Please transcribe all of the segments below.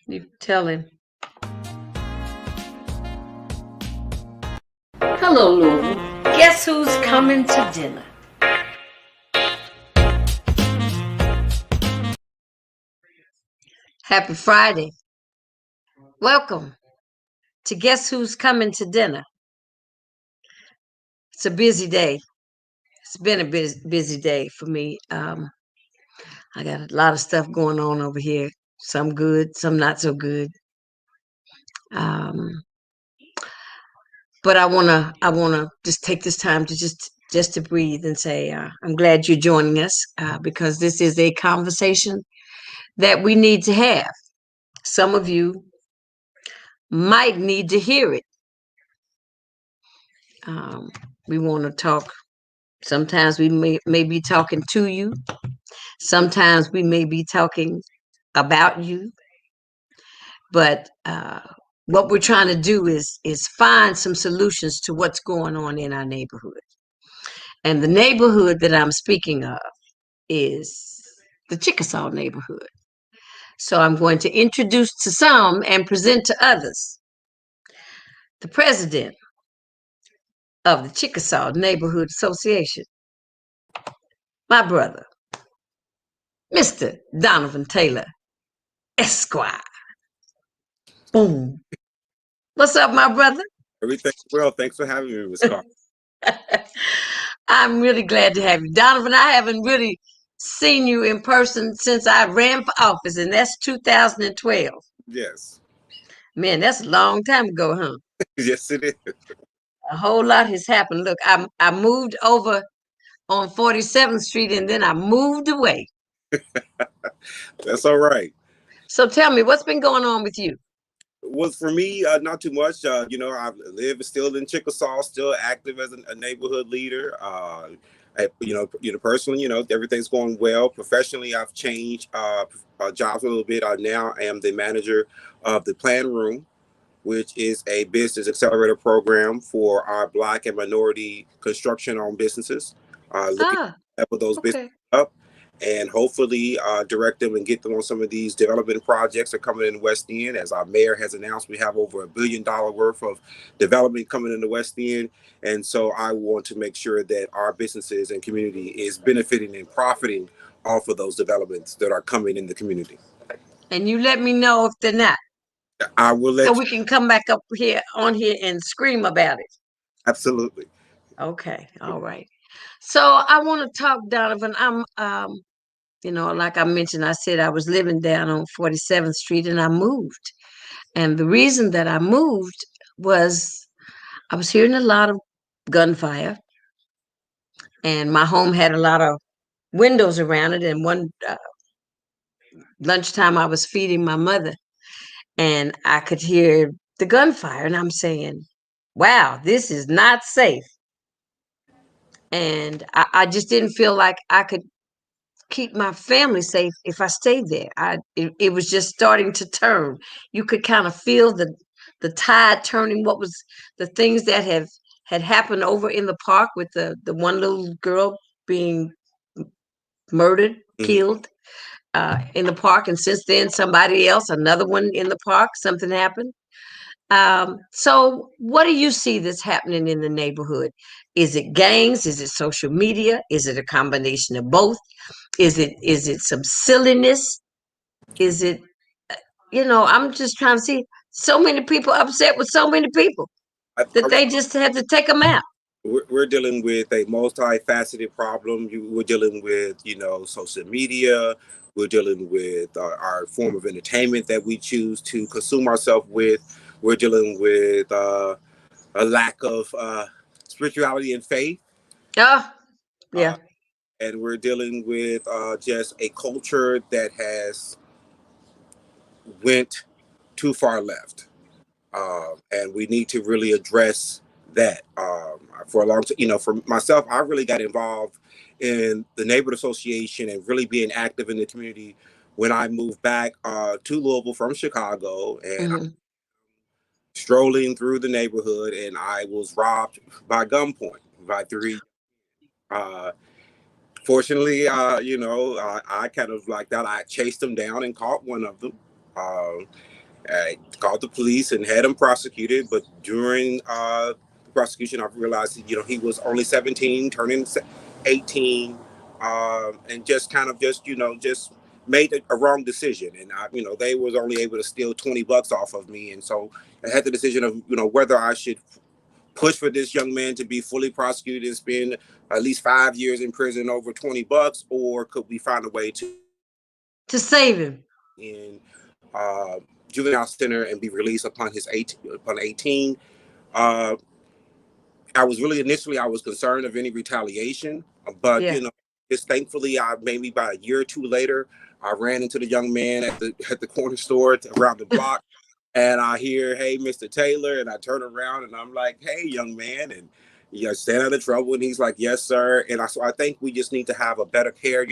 You tell him. Hello, Louisville. Guess who's coming to dinner? Happy Friday. Welcome to Guess Who's Coming to Dinner. It's a busy day. It's been a busy day for me. I got a lot of stuff going on over here. Some good, some not so good. Um, but I wanna just take this time to just to breathe and say I'm glad you're joining us because this is a conversation that we need to have. Some of you might need to hear it. Um, we want to talk. Sometimes we may be talking to you. Sometimes we may be talking about you. But what we're trying to do is find some solutions to what's going on in our neighborhood. And the neighborhood that I'm speaking of is the Chickasaw neighborhood. So I'm going to introduce to some and present to others the president of the Chickasaw Neighborhood Association, my brother, Mr. Donovan Taylor, Esquire. Boom. What's up, my brother? Everything well. Thanks for having me, Miss Carter. I'm really glad to have you. Donovan, I haven't really seen you in person since I ran for office, and that's 2012. Yes. Man, that's a long time ago, huh? Yes, it is. A whole lot has happened. Look, I moved over on 47th Street and then I moved away. That's all right. So tell me, what's been going on with you? Well, for me, not too much. I live still in Chickasaw, still active as a neighborhood leader. Personally, everything's going well. Professionally, I've changed jobs a little bit. I now am the manager of the Plan Room, which is a business accelerator program for our Black and minority construction-owned businesses. Looking Ah, to level those businesses okay. up and hopefully direct them and get them on some of these development projects that are coming in the West End. As our mayor has announced, we have over $1 billion worth of development coming in the West End. And so I want to make sure that our businesses and community is benefiting and profiting off of those developments that are coming in the community. And you let me know if they're not, I will so let you. we can come back up here on here and scream about it. Absolutely. Okay, all right. So I want to talk, Donovan. Like I mentioned, I said I was living down on 47th Street and I moved. And the reason that I moved was I was hearing a lot of gunfire, and my home had a lot of windows around it. And one lunchtime, I was feeding my mother, and I could hear the gunfire, and I'm saying, wow, this is not safe. And I just didn't feel like I could keep my family safe if I stayed there. It was just starting to turn. You could kind of feel the tide turning. What was the things that had happened over in the park with the one little girl being murdered, Mhm. killed in the park, and since then somebody else, another one in the park, something happened. So what do you see that's happening in the neighborhood? Is it gangs? Is it social media? Is it a combination of both? Is it some silliness? Is it I'm just trying to see so many people upset with so many people that I, they just had to take them out. we're dealing with a multifaceted problem. We're dealing with, social media. We're dealing with our form of entertainment that we choose to consume ourselves with. We're dealing with a lack of spirituality and faith. Oh, Uh, yeah. and we're dealing with just a culture that has went too far left. And we need to really address that. For a long time, for myself, I really got involved in the neighborhood association and really being active in the community when I moved back to Louisville from Chicago, and I was Hmm. strolling through the neighborhood, and I was robbed by gunpoint by three. Uh, Fortunately, I kind of like that. I chased them down and caught one of them. I called the police and had him prosecuted. But during the prosecution, I realized he was only 17, turning 18, and just kind of just made a wrong decision. And they was only able to steal $20 off of me, and so I had the decision of whether I should push for this young man to be fully prosecuted and spend at least 5 years in prison over $20, or could we find a way to To save him. in uh, juvenile center and be released upon 18. Uh, I was really initially I was concerned of any retaliation, but Yeah. just thankfully, I maybe about a year or two later, I ran into the young man at the corner store around the block, and I hear, "Hey, Mr. Taylor," and I turn around and I'm like, "Hey, young man," and stay out of trouble, and he's like, "Yes, sir." And I think we just need to have a better care.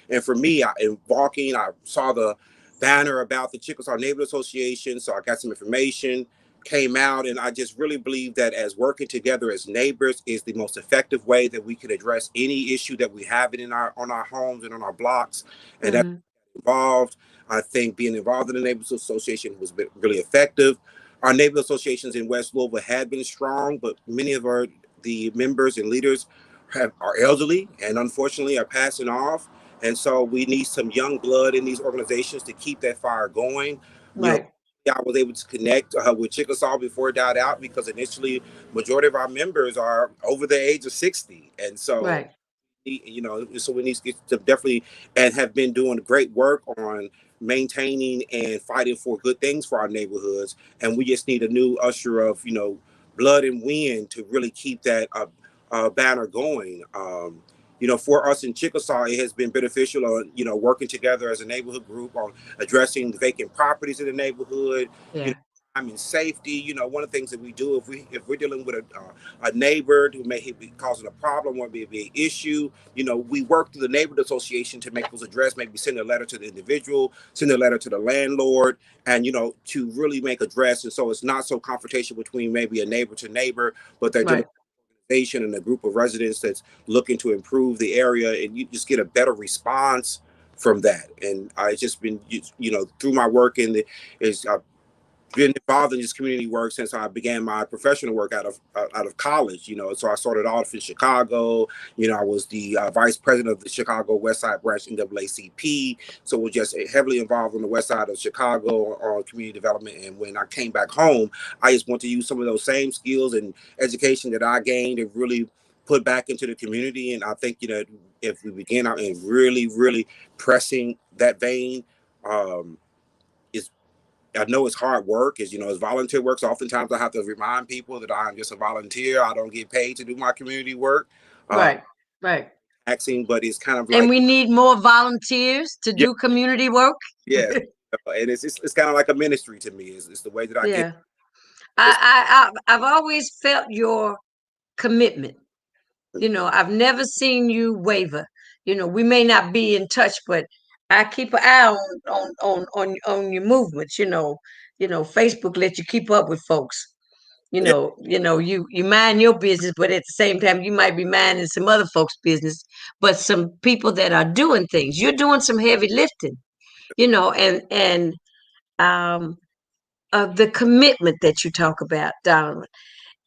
And for me, in walking, I saw the banner about the Chickasaw Neighborhood Association, so I got some information, came out, and I just really believe that as working together as neighbors is the most effective way that we can address any issue that we have in our on our homes and on our blocks, and that's Hmm. involved. I think being involved in the neighborhood association was really effective. Our neighborhood associations in West Louisville had been strong, but many of the members and leaders are elderly and unfortunately are passing off. And so we need some young blood in these organizations to keep that fire going. You know, Right. I was able to connect with Chickasaw before it died out because initially majority of our members are over the age of 60. And so Right. so we need to get to definitely and have been doing great work on maintaining and fighting for good things for our neighborhoods. And we just need a new usher of blood and wind to really keep that banner going. For us in Chickasaw, it has been beneficial on working together as a neighborhood group on addressing the vacant properties in the neighborhood. You know, Yeah. crime and safety. One of the things that we do if we're dealing with a neighbor who may be causing a problem or maybe an issue, we work through the neighborhood association to make those address. Maybe send a letter to the individual, send a letter to the landlord, and to really make address. And so it's not so confrontation between maybe a neighbor to neighbor, but they're dealing Right. and a group of residents that's looking to improve the area, and you just get a better response from that. And I just been through my work in the is been involved in this community work since I began my professional work out of college. So I started off in Chicago. I was the vice president of the Chicago West Side branch NAACP. So we're just heavily involved on the west side of Chicago on community development. And when I came back home, I just want to use some of those same skills and education that I gained and really put back into the community. And I think if we begin out and really, really pressing that vein. Is I know it's hard work. It's volunteer work. So oftentimes I have to remind people that I'm just a volunteer. I don't get paid to do my community work. Uh, Right. Right. Taxing, but it's kind of And like we need more volunteers to yeah, do community work. yes, and it's kind of like a ministry to me. It's the way that I get. Yeah. It's I've always felt your commitment. I've never seen you waver. We may not be in touch, but I keep an eye on your movements. Facebook let you keep up with folks. yeah, You mind your business, but at the same time, you might be minding some other folks' business. But some people that are doing things, you're doing some heavy lifting. And the commitment that you talk about, Donovan.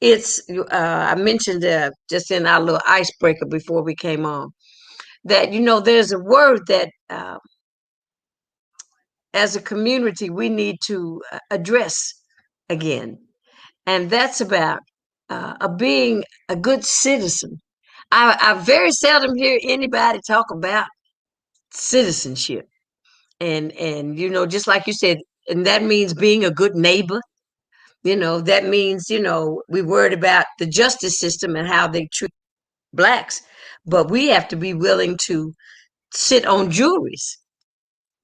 I mentioned just in our little icebreaker before we came on that there's a word that as a community we need to address again, and that's about being a good citizen. I very seldom hear anybody talk about citizenship, and just like you said, and that means being a good neighbor. That means we worried about the justice system and how they treat blacks, but we have to be willing to sit on juries,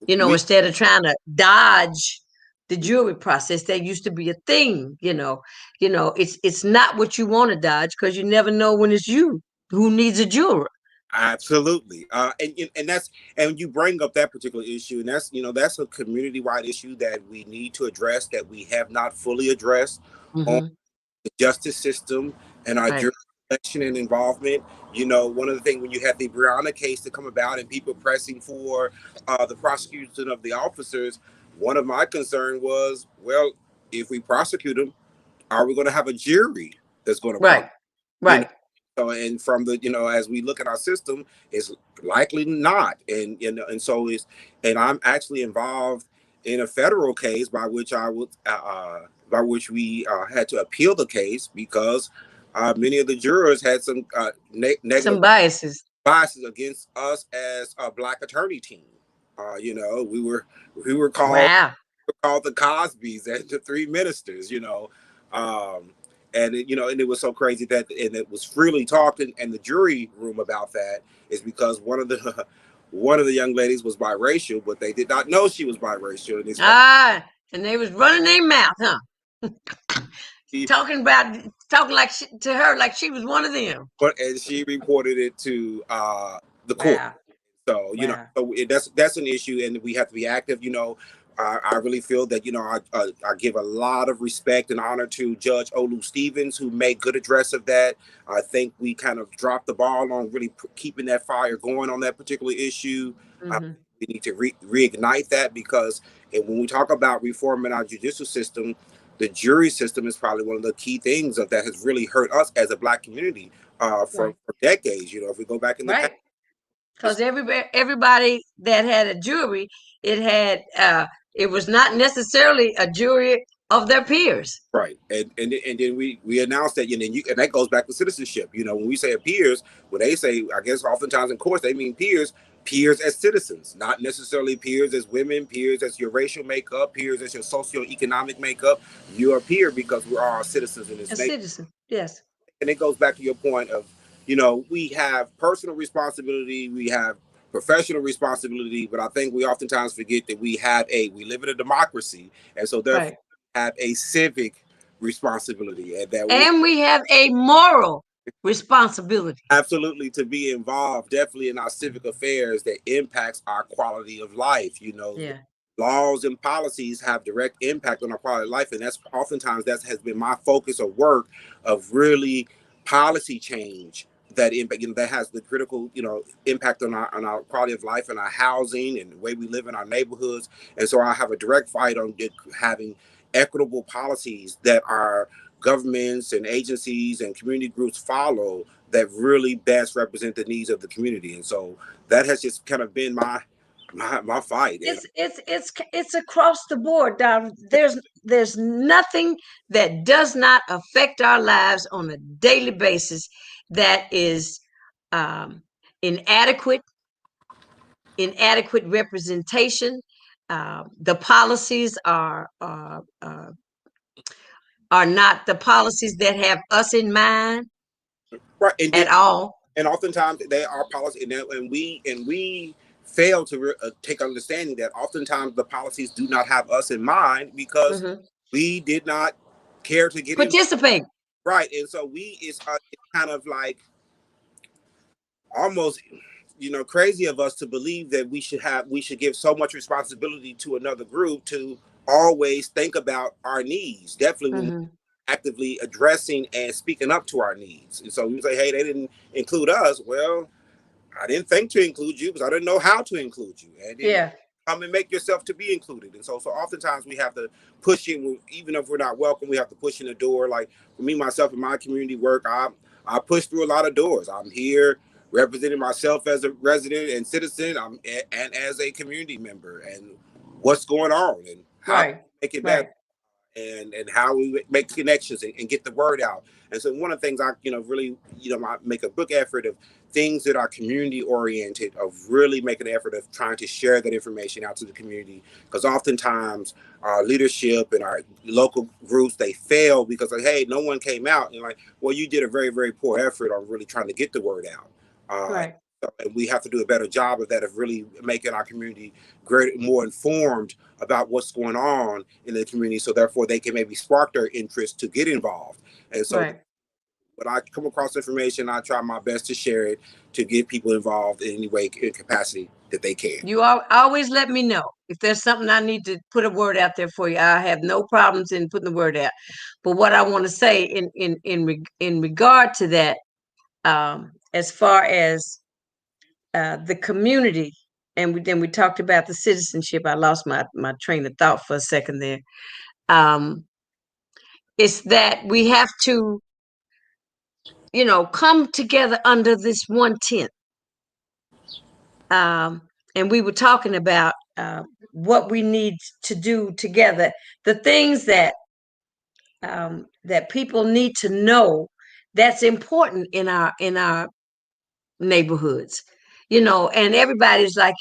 we instead of trying to dodge the jury process. That used to be a thing. It's not what you want to dodge, because you never know when it's you who needs a juror. absolutely, and you bring up that particular issue, and that's a community wide issue that we need to address that we have not fully addressed on Hmm. the justice system and our Right. jurisdiction and involvement. One of the things when you had the Brianna case to come about and people pressing for the prosecution of the officers, one of my concern was, well, if we prosecute them, are we going to have a jury that's going to prosecute? Right. You know, Right. so and from the as we look at our system, it's likely not, and so it's and I'm actually involved in a federal case by which we had to appeal the case because many of the jurors had some negative Some biases. biases against us as a black attorney team. We were Wow. called the Cosbys and the Three Ministers, um, and it was so crazy that and it was freely talked in the jury room about that is because one of the young ladies was biracial, but they did not know she was biracial, and they started. Ah, and they was running their mouth, huh? Talking like to her like she was one of them. But and she reported it to the court. Wow. So Wow. that's an issue, and we have to be active. I really feel that I give a lot of respect and honor to Judge Olu Stevens, who made good address of that. I think we kind of dropped the ball on really keeping that fire going on that particular issue. Uh, Mm-hmm. we need to reignite that because and when we talk about reforming our judicial system, the jury system is probably one of the key things of that has really hurt us as a black community Right. for decades. If we go back in the past. Right. Because everybody that had a jury, it was not necessarily a jury of their peers. Right, and then we announced that, and that goes back to citizenship. When we say peers, when they say, I guess oftentimes in courts they mean peers as citizens, not necessarily peers as women, peers as your racial makeup, peers as your socioeconomic makeup. You're a peer because we're all citizens in A this nation. citizen. Yes. And it goes back to your point of, we have personal responsibility, we have professional responsibility, but I think we oftentimes forget that we live in a democracy, and so therefore Right. have a civic responsibility, and that we And we have a moral responsibility. absolutely to be involved definitely in our civic affairs that impacts our quality of life. Yeah. Laws and policies have direct impact on our quality of life, and that's oftentimes that has been my focus of work of really policy change that impact that has the critical impact on our quality of life and our housing and the way we live in our neighborhoods. And so I have a direct fight on having equitable policies that our governments and agencies and community groups follow that really best represent the needs of the community. And so that has just kind of been my fight. And It's across the board, Don. There's nothing that does not affect our lives on a daily basis that is um, inadequate, inadequate representation. The policies are not the policies that have us in mind right, at all. and oftentimes they are policy, and we fail to take understanding that oftentimes the policies do not have us in mind because Mhm. we did not care to get in. Participate. Right, and so it's kind of like almost crazy of us to believe that we should give so much responsibility to another group to always think about our needs, definitely when Mhm. we're actively addressing and speaking up to our needs. And so we say, hey, they didn't include us. Well, I didn't think to include you because I didn't know how to include you, and then Yeah. come and make yourself to be included. And so oftentimes we have to push in, even if we're not welcome, we have to push in the door. Like for me, myself, in my community work, I push through a lot of doors. I'm here representing myself as a resident and citizen, and as a community member, and what's going on and how to Right. make it better Right. and how we make connections and get the word out. And so one of the things I really I make a book effort of things that are community oriented, of really making an effort of trying to share that information out to the community, because oftentimes our leadership and our local groups, they fail because like, hey, no one came out, and like, well, you did a very, very poor effort on really trying to get the word out. Right. And we have to do a better job of that, of really making our community more informed about what's going on in the community, so therefore they can maybe spark their interest to get involved. And so Right. when I come across information, I try my best to share it to get people involved in any way in capacity that they can. You always let me know if there's something I need to put a word out there for you. I have no problems in putting the word out. But what I want to say in regard to that, as far as the community and then we talked about the citizenship. I lost my train of thought for a second there. Um, it's that we have to, come together under this one tent. Um, and we were talking about what we need to do together, the things that people need to know that's important in our neighborhoods. And everybody's like,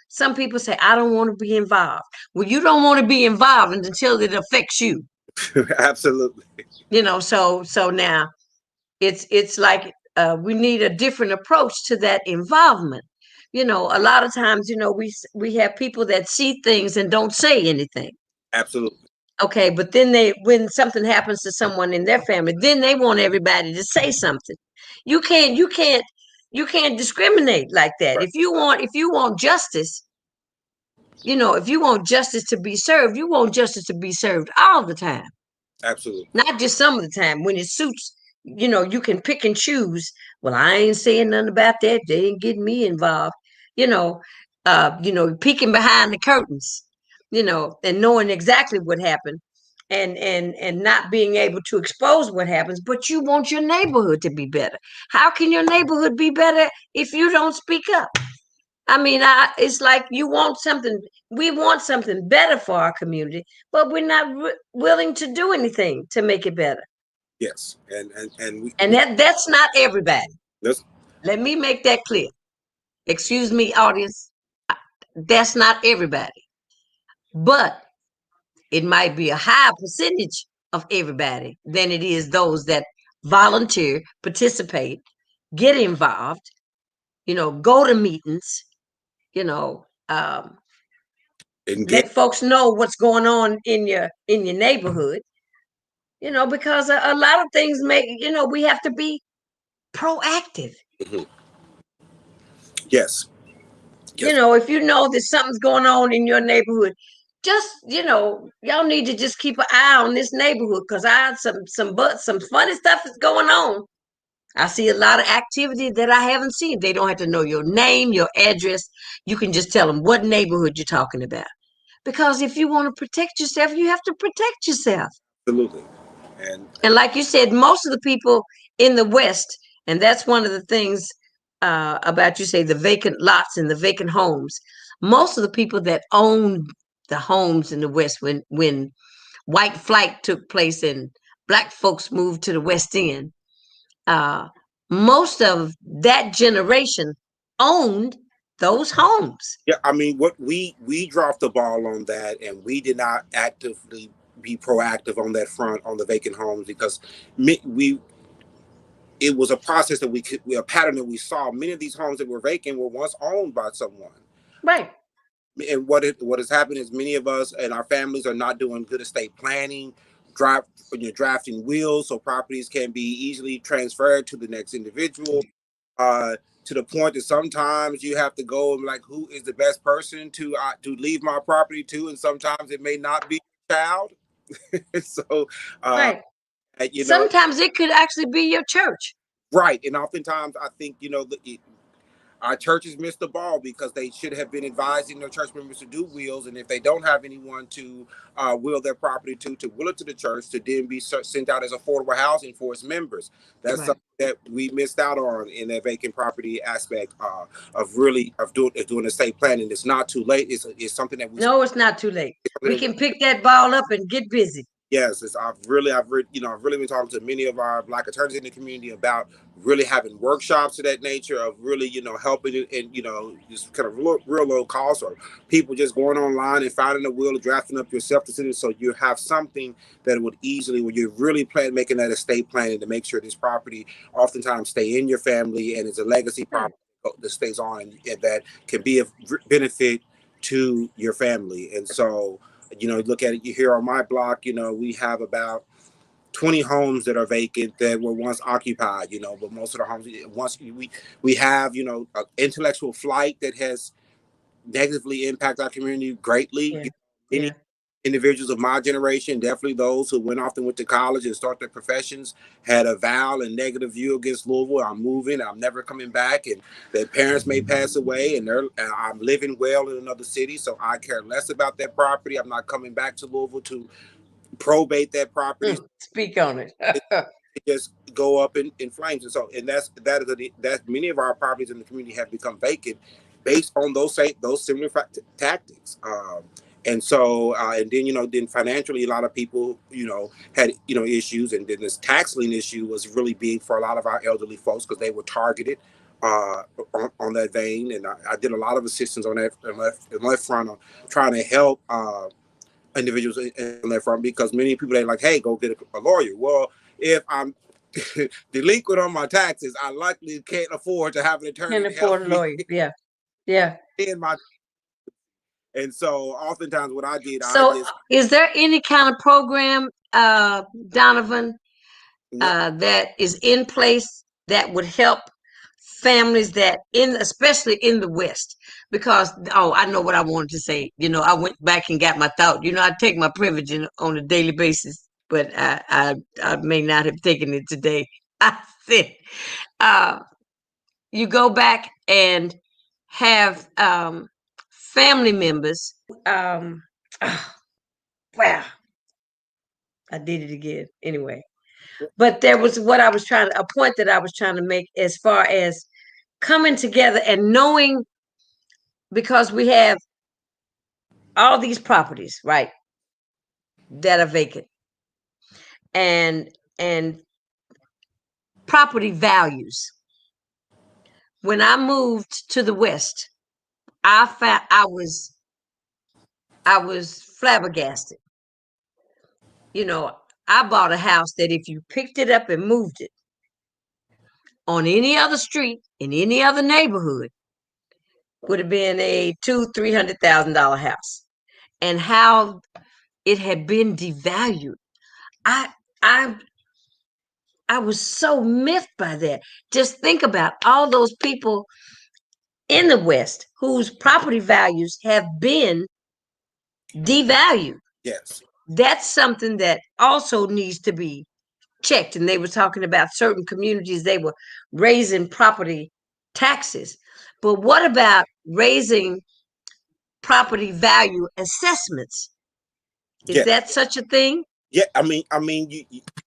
some people say, I don't want to be involved. Well, you don't want to be involved until it affects you. Absolutely. So now it's like we need a different approach to that involvement. A lot of times, we have people that see things and don't say anything. Absolutely. Okay, but then when something happens to someone in their family, then they want everybody to say something. You can't discriminate like that. Right. If you want justice, if you want justice to be served, you want justice to be served all the time, Absolutely. not just some of the time when it suits. You can pick and choose. Well, I ain't saying nothing about that. They ain't getting me involved. You know, peeking behind the curtains, and knowing exactly what happened, and not being able to expose what happens. But you want your neighborhood to be better. How can your neighborhood be better if you don't speak up? I mean, it's like you want something. We want something better for our community, but we're not willing to do anything to make it better. Yes. And And that's not everybody. this, Let me make that clear. Excuse me, audience. That's not everybody, but it might be a higher percentage of everybody than it is those that volunteer, participate, get involved. Go to meetings. You know, um, and get. let folks know what's going on in your neighborhood. Because a lot of things make we have to be proactive. Mhm. Yes. Yes. If you know that something's going on in your neighborhood, just y'all need to just keep an eye on this neighborhood, because I had some funny stuff is going on. I see a lot of activity that I haven't seen. They don't have to know your name, your address. You can just tell them what neighborhood you're talking about. Because if you want to protect yourself, you have to protect yourself. Absolutely. And And like you said, most of the people in the West, and that's one of the things about, you say, the vacant lots and the vacant homes. Most of the people that own the homes in the West, when white flight took place and black folks moved to the West End, uh, most of that generation owned those homes. yeah, I mean, what we dropped the ball on that, and we did not actively be proactive on that front on the vacant homes because we it was a process that a pattern that we saw. Many of these homes that were vacant were once owned by someone. Right, And what has happened is many of us and our families are not doing good estate planning, draft when you're drafting wills so properties can be easily transferred to the next individual. To the point that sometimes you have to go and like, who is the best person to leave my property to, and sometimes it may not be your child. So, uh, right. you know, Sometimes it could actually be your church. right, and oftentimes I think our churches missed the ball because they should have been advising their church members to do wills, and if they don't have anyone to will their property to will it to the church to then be sent out as affordable housing for its members. That's Right. something that we missed out on in that vacant property aspect of doing estate planning. It's not too late. It's something that we No, it's not too late. something We that we can pick that ball up and get busy. Yes, I've really been talking to many of our black attorneys in the community about really having workshops of that nature of really, helping it and, just kind of real low cost, or people just going online and finding a will, drafting up yourself to send it, so you have something that would easily, when you're really making that estate planning to make sure this property oftentimes stay in your family and it's a legacy Right. property that stays on, and that can be of benefit to your family. And so, look at it, you here on my block, we have about 20 homes that are vacant that were once occupied, but most of the homes, once we have, intellectual flight that has negatively impacted our community greatly. Yeah. Many Yeah. individuals of my generation, definitely those who went off and went to college and start their professions, had a vile and negative view against Louisville. I'm moving, I'm never coming back, and their parents may pass away, and I'm living well in another city, so I care less about that property. I'm not coming back to Louisville to probate that property. Speak on it. It just go up in flames. And so, and that many of our properties in the community have become vacant based on those similar tactics. And so, and then then financially, a lot of people had issues, and then this tax lien issue was really big for a lot of our elderly folks because they were targeted uh, on that vein. And I did a lot of assistance on that left front on trying to help. Individuals in that front because many people they like, hey, go get a lawyer. Well, if I'm delinquent on my taxes, I likely can't afford to have an attorney Can't to help afford a me lawyer. Yeah. Yeah. in my. And so, oftentimes, what I did, I So, just is there any kind of program, Donovan, yeah, that is in place that would help families that especially in the West? Because I know what I wanted to say. I went back and got my thought. I take my privilege on a daily basis, but I may not have taken it today. I said, uh, you go back and have family members. Oh, wow, I did it again. Anyway, but there was a point that I was trying to make as far as coming together and knowing, because we have all these properties, right, that are vacant, and property values. When I moved to the West, I was flabbergasted. You know, I bought a house that if you picked it up and moved it on any other street in any other neighborhood would have been a $200,000-300,000 house, and how it had been devalued. I I I was so miffed by that. Just think about all those people in the West whose property values have been devalued. yes, That's something that also needs to be checked. And they were talking about certain communities, they were raising property taxes. But what about raising property value assessments? Is yeah, that such a thing? yeah.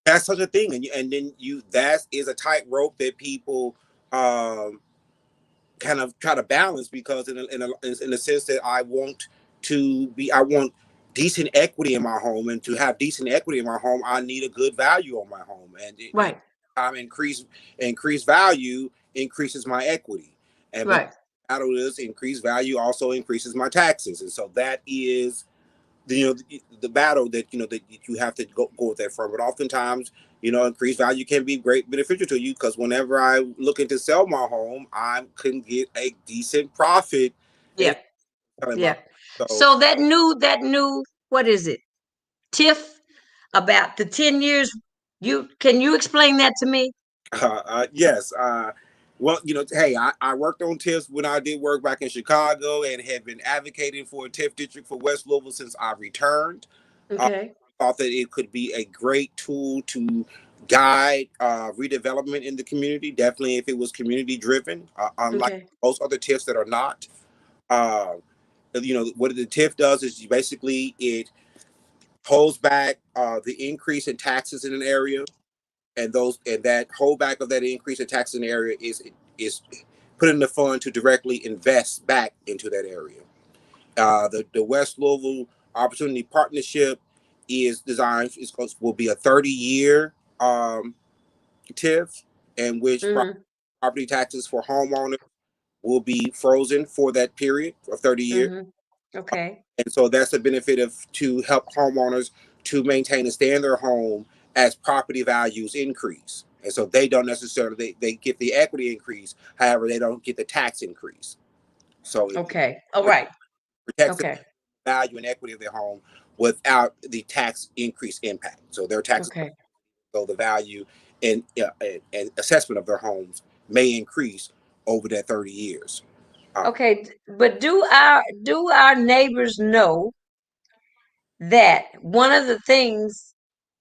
That's such a thing, and then that is a tightrope that people um kind of try to balance because in a sense that I want decent equity in my home, and to have decent equity in my home I need a good value on my home, and Right, time increase value increases my equity, and but right. battle is increased value also increases my taxes, and so that is the battle that that you have to go with that from. But oftentimes, increased value can be great beneficial to you because whenever I looking to sell my home, I can get a decent profit in Yeah, selling my yeah. home. So So that new, what is it? TIF, about the 10 years. Can you explain that to me? yes, well, hey, I worked on TIFs when I did work back in Chicago and have been advocating for a TIF district for West Louisville since I returned. Uh, Okay. thought that it could be a great tool to guide redevelopment in the community. Definitely, if it was community driven, unlike Okay. most other TIFs that are not. Uh, what the TIF does is basically it holds back the increase in taxes in an area, and that holdback of that increase in taxes in the area is put in the fund to directly invest back into that area. The West Louisville Opportunity Partnership is designed will be a 30-year TIF in which Mm-hmm. property taxes for homeowners will be frozen for that period of 30 years. Mm-hmm. Okay. And so that's a benefit of to help homeowners to maintain and stay in their home as property values increase. And so they don't necessarily they get the equity increase, however, they don't get the tax increase. So Okay. All it right. protects the Okay. value and equity of their home without the tax increase impact. So their taxes, Okay. so the value and assessment of their homes may increase over that 30 years. Uh, Okay. But do our neighbors know that one of the things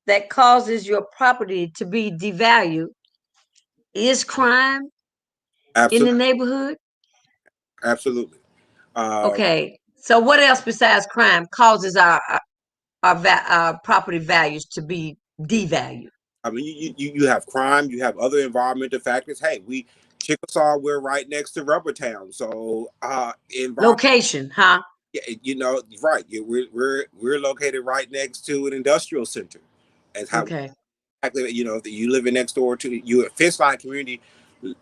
that causes your property to be devalued is crime in the Absolutely, neighborhood? absolutely. Uh, Okay. So what else besides crime causes our property values to be devalued? I mean, you have crime, you have other environmental factors. Hey, we Chickasaw, we're right next to Rubber Town, so environment. Location, huh? You know, right? We're located right next to an industrial center, and how Okay. exactly, you know, if you living next door to you, a Fishline community,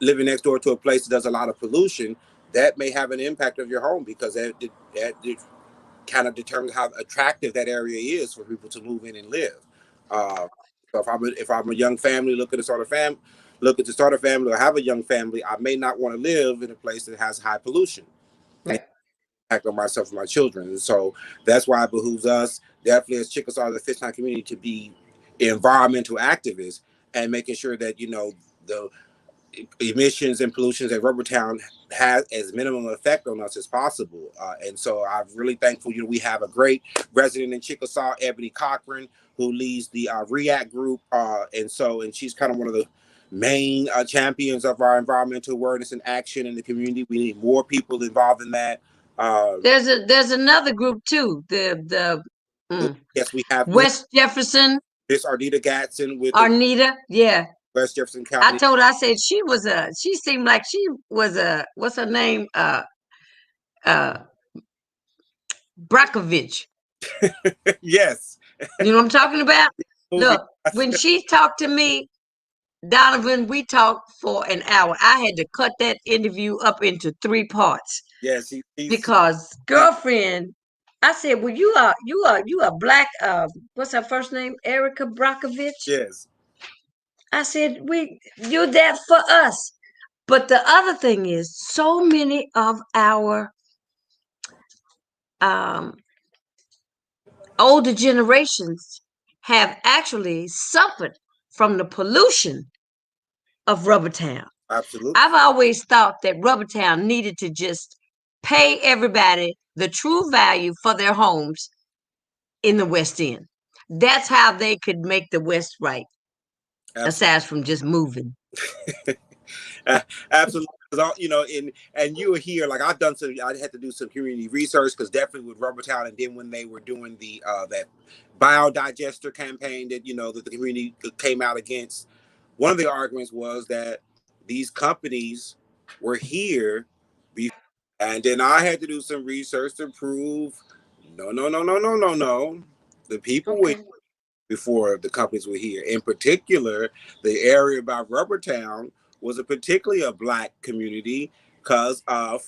living next door to a place that does a lot of pollution, that may have an impact of your home because that kind of determines how attractive that area is for people to move in and live. Uh, so if I'm a young family looking to start a family or have a young family, I may not want to live in a place that has high pollution and Right. impact on myself and my children. And so that's why it behooves us, definitely as Chickasaw, the Fishline community, to be environmental activists and making sure that, you know, the emissions and pollutions that Rubbertown has as minimum effect on us as possible. And so I'm really thankful. You know, we have a great resident in Chickasaw, Ebony Cochran, who leads the React group. And she's kind of one of the main champions of our environmental awareness and action in the community. We need more people involved in that. Uh, There's another group too. The yes, we have West Jefferson, Miss Ardita Gatson with the Arnita. Yeah. West Jefferson I County. told her, I said she seemed like she was what's her name? Uh Brakovich. Yes. You know what I'm talking about? Movie. Look, when she talked to me, Donovan, we talked for an hour. I had to cut that interview up into three parts Yes, because girlfriend, I said, well, you are black. What's her first name? Erica Brakovich. yes. I said, you're that for us. But the other thing is, so many of our um, older generations have actually suffered from the pollution of Rubbertown. Absolutely. I've always thought that Rubbertown needed to just pay everybody the true value for their homes in the West End. That's how they could make the West right, Absolutely. aside from just moving. Absolutely. 'Cause you know, and you were here. Like I had to do some community research because definitely with Rubbertown, and then when they were doing the that biodigester campaign that you know that the community came out against, one of the arguments was that these companies were here before, and then I had to do some research to prove no, no, no, no, no, no, no. The people were Okay. before the companies were here. In particular, the area by Rubbertown was a particularly a black community because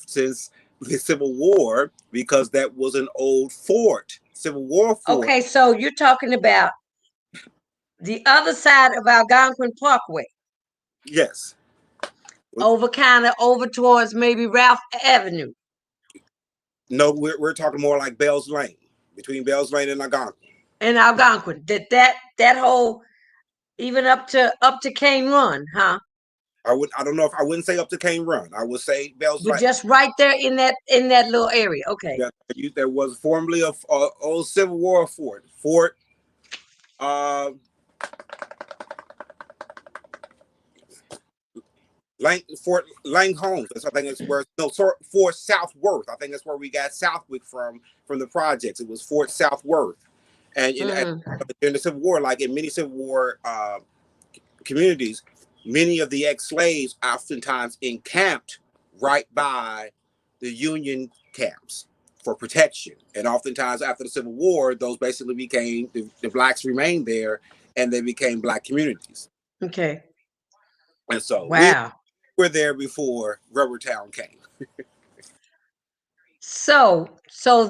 since the Civil War, because that was an old fort, Civil War fort. Okay, so you're talking about the other side of Algonquin Parkway, Yes. over kind of over towards maybe Ralph Avenue No, we're talking more like Bell's Lane, between Bell's Lane and Algonquin. in Algonquin. That whole even up to Cane Run, huh? I don't know if I wouldn't say up to Cane Run. I would say Bell's But Lane. just right there in that little area. Okay. Yeah, there was formerly a old Civil War fort. Uh, Fort Lang Holmes. I think it's where no Fort Southworth. I think that's where we got Southwick from the projects. It was Fort Southworth, and Mm-hmm. during the Civil War, like in many Civil War communities, many of the ex-slaves oftentimes encamped right by the Union camps for protection. And oftentimes after the Civil War, those basically became the blacks remained there, and they became black communities. Okay. And so we Wow. were there before Rubbertown came. So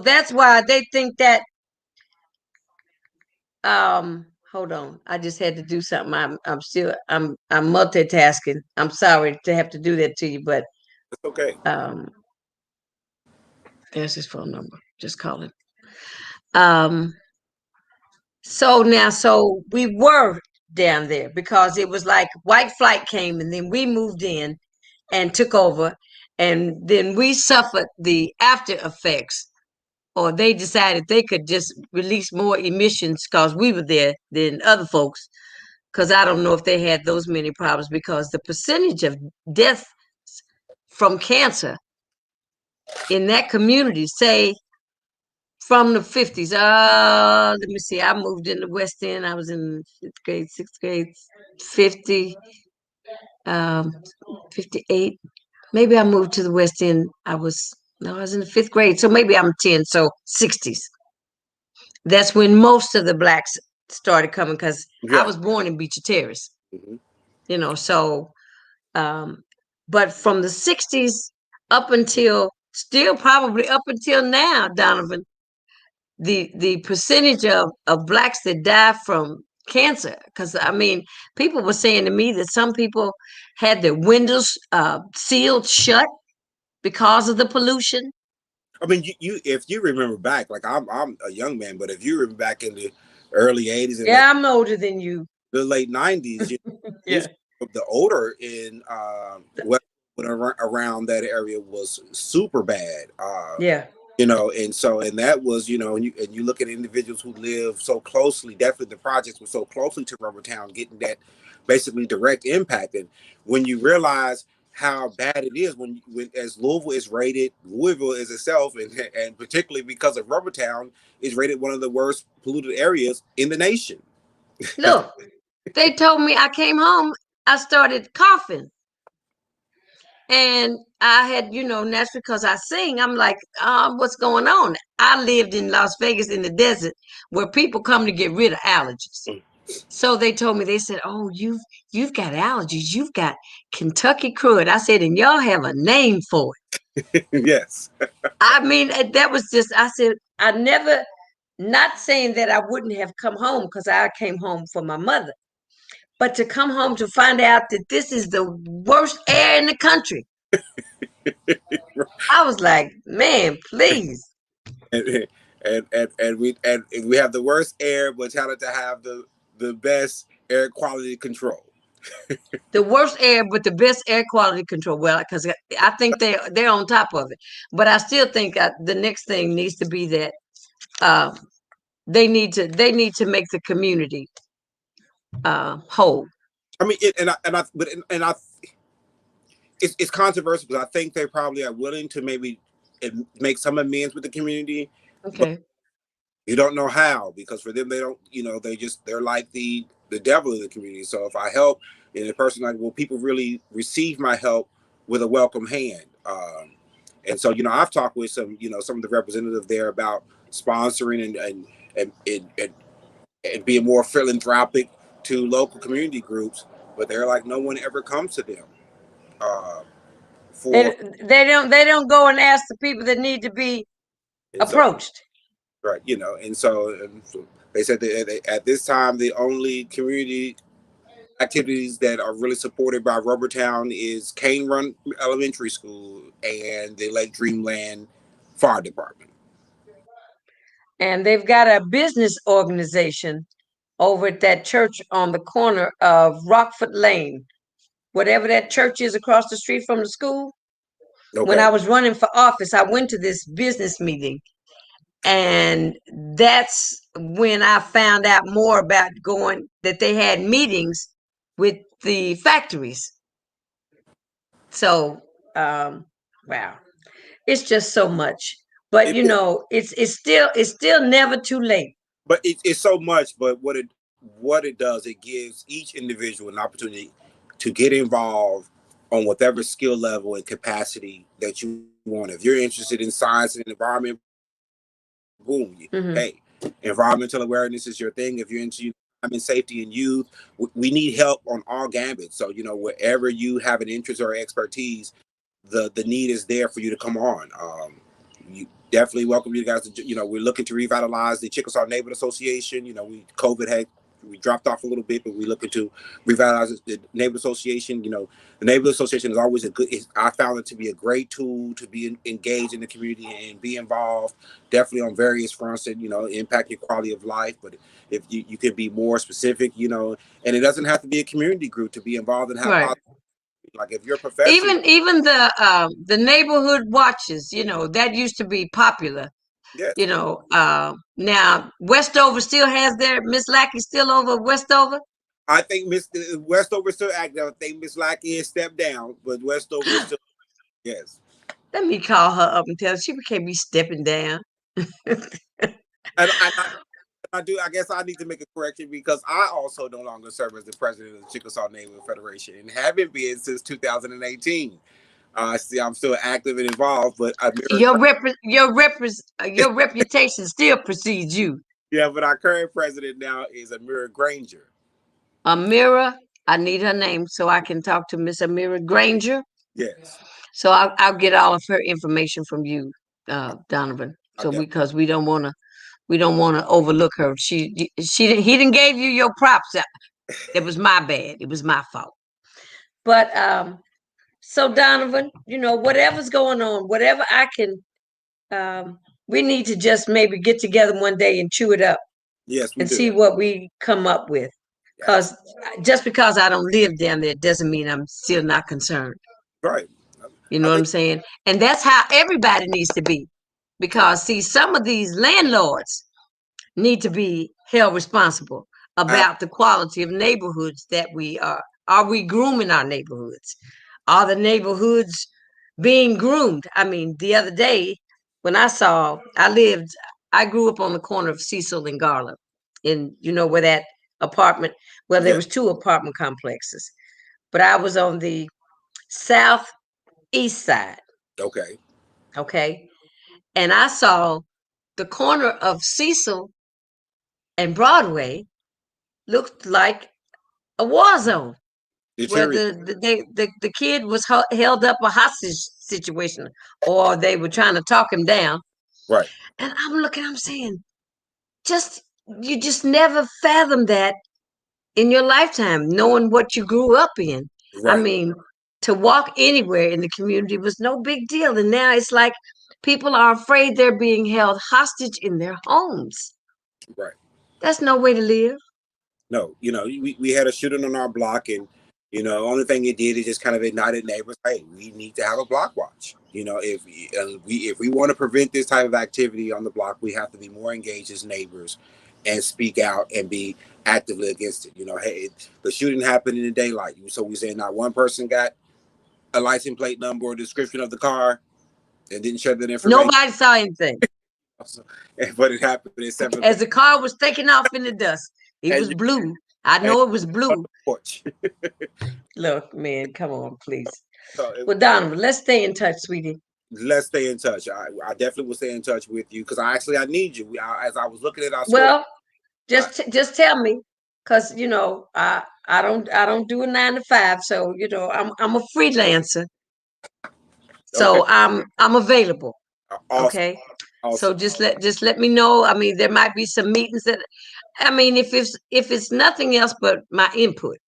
that's why they think that hold on. I just had to do something. I'm multitasking. I'm sorry to have to do that to you, but It's okay. um there's his phone number. Just call it. Um so we were down there because it was like white flight came and then we moved in and took over and then we suffered the after effects or they decided they could just release more emissions because we were there than other folks. Because I don't know if they had those many problems, because the percentage of deaths from cancer in that community, say from the 50s. Let me see. I moved in the West End. I was in fifth grade, sixth grade, 50, um, 58. Maybe I moved to the West End. No, I was in the fifth grade. So maybe I'm 10. So 60s. That's when most of the blacks started coming, because I Yeah. was born in Beecher Terrace, Hmm. so, um, but from the 60s up until, still probably up until now, Donovan, the percentage of blacks that die from cancer, because I mean, people were saying to me that some people had their windows sealed shut because of the pollution. I mean, you if you remember back, like I'm a young man, but if you remember back in the early '80s and Yeah, I'm older than you. the late '90s, Yeah. the odor in around that area was super bad. Yeah. And so, and that was, and you look at individuals who live so closely, definitely the projects were so closely to Rubbertown, getting that basically direct impact. And when you realize how bad it is, when as Louisville is rated, Louisville is itself, and particularly because of Rubbertown, is rated one of the worst polluted areas in the nation. Look, they told me I came home, I started coughing. And I had, that's because I sing. I'm like, what's going on? I lived in Las Vegas in the desert where people come to get rid of allergies. So they told me, they said, "Oh, you've got allergies. You've got Kentucky crud." I said, "And y'all have a name for Yes. it." I mean, that was just, I said, I never, not saying that I wouldn't have come home, because I came home for my mother, but to come home to find out that this is the worst air in the country, I was like, man, please. and, and we have the worst air, but talented to have the best air quality control. The worst air, but the best air quality control. Well, because I think they're on top of it, but I still think the next thing needs to be that uh, they need to make the community whole. I mean, it's controversial because I think they probably are willing to maybe make some amends with the community, but Okay. you don't know how, because for them they don't, they're like the devil in the community. So if I help, and the person like, well, people really receive my help with a welcome hand. And so I've talked with some of the representatives there about sponsoring and being more philanthropic to local community groups, but they're like, no one ever comes to them uh, for. They don't go and ask the people that need to be And so, approached. right, and so they said that at this time the only community activities that are really supported by Rubbertown is Cane Run Elementary School and the Lake Dreamland Fire Department. And they've got a business organization over at that church on the corner of Rockford Lane, whatever that church is across the street from the school. When Okay. I was running for office, I went to this business meeting, and that's when I found out more about going, that they had meetings with the factories. So, wow, it's just so much. But It, it, it's still never too late. but it's so much. But what it does, it gives each individual an opportunity to get involved on whatever skill level and capacity that you want. If you're interested in science and environment, boom, Hmm. hey, environmental awareness is your thing. If you're into environment safety and youth, we need help on all gambits. So wherever you have an interest or expertise, the need is there for you to come on. You definitely welcome you guys to. We're looking to revitalize the Chickasaw Neighborhood Association. COVID had we dropped off a little bit, but we're looking to revitalize the neighborhood association. The neighborhood association is always a good. I found it to be a great tool to be engaged in the community and be involved, definitely on various fronts that impact your quality of life. But if you could be more specific, and it doesn't have to be a community group to be involved and have Right. positive. Like if you're a professional. Even the neighborhood watches, that used to be popular. Yes. Now Westover still has their Miss Lackey still over Westover. I think Miss Westover is still active. I think Miss Lackey has stepped down, but Westover is still yes. Let me call her up and tell her she can't be stepping down. And I do. I guess I need to make a correction because I also no longer serve as the president of the Chickasaw Neighborhood Federation and haven't been since 2018. See, I'm still active and involved, but Your reputation still precedes you. yeah, but our current president now is Amira Granger. Amira, I need her name so I can talk to Miss Amira Granger. Yes, So I'll get all of her information from you, Donovan. I So definitely. because we don't want to overlook her. He didn't gave you your props. It was my bad. It was my fault. But so Donovan, whatever's going on, whatever I can, we need to just maybe get together one day and chew it up Yes, we and do. see what we come up with. Yes, Because just because I don't live down there doesn't mean I'm still not concerned. right. You know I what think I'm saying? And that's how everybody needs to be. Because see, some of these landlords need to be held responsible ab- about the quality of neighborhoods that we are. Are we grooming our neighborhoods? Are the neighborhoods being groomed? I mean, the other day when I grew up on the corner of Cecil and Garland, in where that apartment, well, there yeah. was two apartment complexes, but I was on the southeast side. Okay. Okay, and I saw the corner of Cecil and Broadway looked like a war zone where Deteriorate. the kid was held up a hostage situation, or they were trying to talk him down. Right. And I'm saying, just you just never fathom that in your lifetime, knowing what you grew up in. I Right. mean, to walk anywhere in the community was no big deal, and now it's like people are afraid they're being held hostage in their homes. Right. That's no way to live. No, we had a shooting on our block, and only thing it did is just kind of ignited neighbors. Hey, we need to have a block watch. If we want to prevent this type of activity on the block, we have to be more engaged as neighbors and speak out and be actively against it. Hey, the shooting happened in the daylight, so we say not one person got a license plate number or description of the car and didn't share that information. Nobody saw anything. But it happened at 7 As the car was taking off in the dust, it was and, blue. I and know it was on blue. the porch. Look, man, come on, please. So Well, Donovan, let's stay in touch, sweetie. let's stay in touch. I definitely will stay in touch with you because I need you. As I was looking at our store, Well, I, just tell me, because I don't do a 9 to 5, so I'm a freelancer, okay, so I'm available. awesome, Okay, so awesome. just let me know. I mean, there might be some meetings that, I mean, if it's nothing else but my input,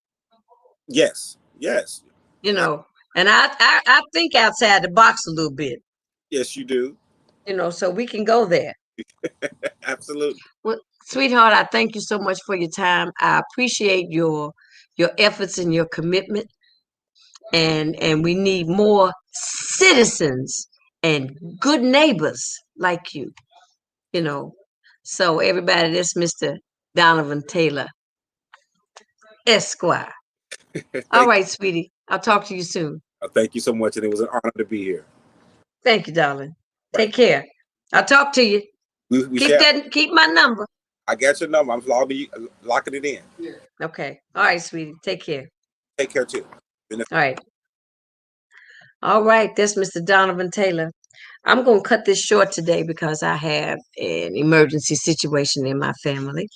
Yes, yes, you know, and I think outside the box a little bit, yes, you do. so we can go there. Absolutely. Well, sweetheart, I thank you so much for your time. I appreciate your efforts and your commitment, and we need more citizens and good neighbors like you. You know, so everybody, that's Mr. Donovan Taylor, Esquire. All thank right, sweetie. I'll talk to you soon. thank you so much, and it was an honor to be here. Thank you, darling. Right, Take care. I'll talk to you. we Keep shall. keep my number. I got your number. I'm locking it in. Okay. All right, sweetie. Take care. Take care too. All right. All right. That's Mr. Donovan Taylor. I'm going to cut this short today because I have an emergency situation in my family.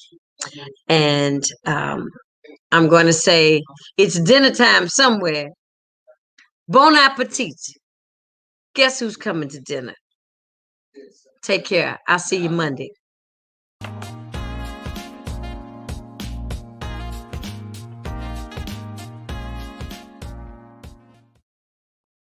And I'm going to say it's dinner time somewhere. Bon appetit. Guess who's coming to dinner? Take care. I'll see you Monday.